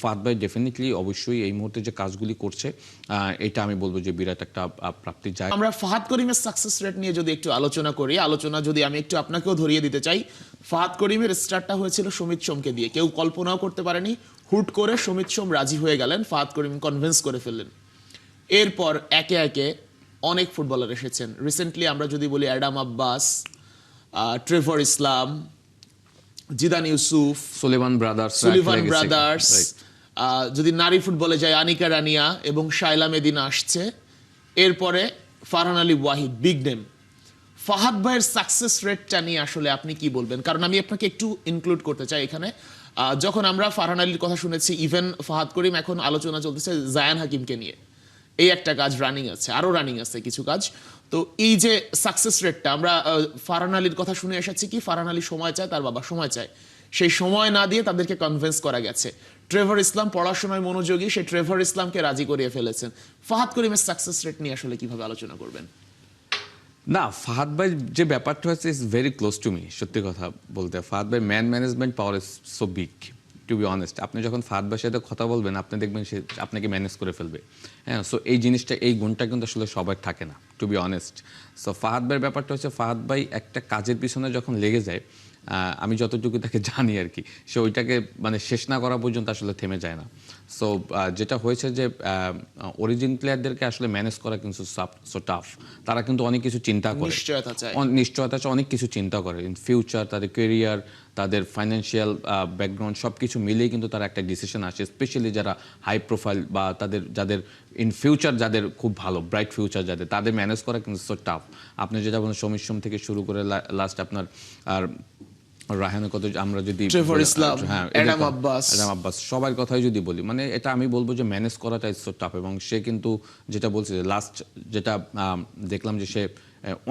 ফাহাদ ভাই ডেফিনেটলি অবশ্যই এই মুহূর্তে যে কাজগুলি করছে এটা আমি বলবো যে বিরাট একটা প্রাপ্তির জায়গা। আমরা ফাহাদ করিমের সাকসেস রেট নিয়ে যদি একটু আলোচনা করি, যদি আমি একটু আপনাকেও ধরিয়ে দিতে চাই, ফাহাদ করিমের স্টার্টটা হয়েছিল সমিত সোমকে দিয়ে। কেউ কল্পনাও করতে পারেনি হুট করে সমিত সোম রাজি হয়ে গেলেন, ফাহাদ করিম কনভিন্স করে ফেললেন। এরপর একে একে অনেক ফুটবলার এসেছেন। রিসেন্টলি আমরা যদি বলি অ্যাডাম আব্বাস, ট্রেভর ইসলাম, জিদান ইউসুফ, সুলিভান ব্রাদার্স, যদি নারী ফুটবলে যায় আনিকা রানিয়া এবং শাইলা মেদিনা আসছে। এরপরে ফারহান আলী ওয়াহিদ, বিগ নেম। ফাহাদ ভাইয়ের সাকসেস রেটটা নিয়ে আসলে আপনি কি বলবেন? কারণ আমি আপনাকে একটু ইনক্লুড করতে চাই এখানে। যখন আমরা ফারহান আলীর কথা শুনেছি, ইভেন ফাহাদ করিম এখন আলোচনা চলতেছে জায়ান হাকিমকে নিয়ে। এই একটা কাজ রানিং আছে, আরও রানিং আছে কিছু কাজ। তো এই যে সাকসেস রেটটা, আমরা ফারহান আলীর কথা শুনে এসেছি কি ফারহান আলী সময় চায়, তার বাবা সময় চায়, সেই সময় না দিয়ে তাদেরকে কনভিন্স করা গেছে। ট্রেভর ইসলাম পড়াশোনায় মনোযোগী, সেই ট্রেভর ইসলামকে রাজি করিয়ে ফেলেছেন। ফাহাদ করিমের সাকসেস রেট নিয়ে আসলে কিভাবে আলোচনা করবেন? না, ফাহাদ ভাই যে ব্যাপারটা হচ্ছে is very close to me. সত্যি কথা বলতে ফাহাদ ভাই management power is so big, to be honest. আপনি যখন ফাহাদ ভাইয়ের সাথে কথা বলবেন আপনি দেখবেন সে আপনাকে ম্যানেজ করে ফেলবে। হ্যাঁ, সো এই জিনিসটা, এই গুণটা কিন্তু আসলে সবার থাকে না, to be honest. So Fahad ভাইয়ের ব্যাপারটা হচ্ছে, ফাহাদ ভাই একটা কাজের পিছনে যখন লেগে যায়, আমি যতটুকু তাকে জানি আর কি, সে ওইটাকে মানে শেষ না করা পর্যন্ত আসলে থেমে যায় না। সো যেটা হয়েছে যে অরিজিন প্লেয়ারদেরকে আসলে ম্যানেজ করা কিন্তু সো টাফ। তারা কিন্তু অনেক কিছু চিন্তা করে, নিশ্চয়তা চায়, অনেক কিছু চিন্তা করে ইন ফিউচার, তাদের কেরিয়ার, তাদের ফাইন্যান্সিয়াল ব্যাকগ্রাউন্ড সব কিছু মিলেই কিন্তু তারা একটা ডিসিশন আসে। স্পেশালি যারা হাই প্রোফাইল বা যাদের ইন ফিউচার, যাদের খুব ভালো ব্রাইট ফিউচার, তাদের ম্যানেজ করা কিন্তু সো টাফ। আপনি যেটা বলেন সমিত সোম থেকে শুরু করে লাস্ট আপনার আর রায়হানের কথা আমরা যদি, ট্রেভর ইসলাম, অ্যাডাম আব্বাস সবার কথাই যদি বলি, মানে এটা আমি বলবো যে ম্যানেজ করাটা ইজ সো টাফ। এবং সে কিন্তু যেটা বলছে যে লাস্ট যেটা দেখলাম যে সে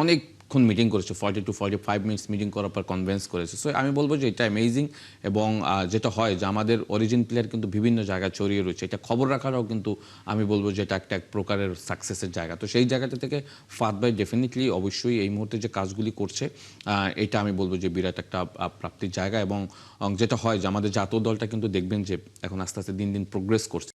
অনেকক্ষণ মিটিং করেছে, 40 to 45 মিনিটস মিটিং করার পর কনভিন্স করেছে। সো আমি বলবো যে এটা অ্যামেজিং। এবং যেটা হয় যে আমাদের অরিজিন প্লেয়ার কিন্তু বিভিন্ন জায়গায় ছড়িয়ে রয়েছে, এটা খবর রাখাটাও কিন্তু আমি বলবো যে এটা একটা এক প্রকারের সাকসেসের জায়গা। তো সেই জায়গাটা থেকে ফাহাদ ভাই ডেফিনেটলি অবশ্যই এই মুহূর্তে যে কাজগুলি করছে এটা আমি বলবো যে বিরাট একটা প্রাপ্তির জায়গা। এবং যেটা হয় যে আমাদের জাতীয় দলটা কিন্তু দেখবেন যে এখন আস্তে আস্তে দিন দিন প্রোগ্রেস করছে।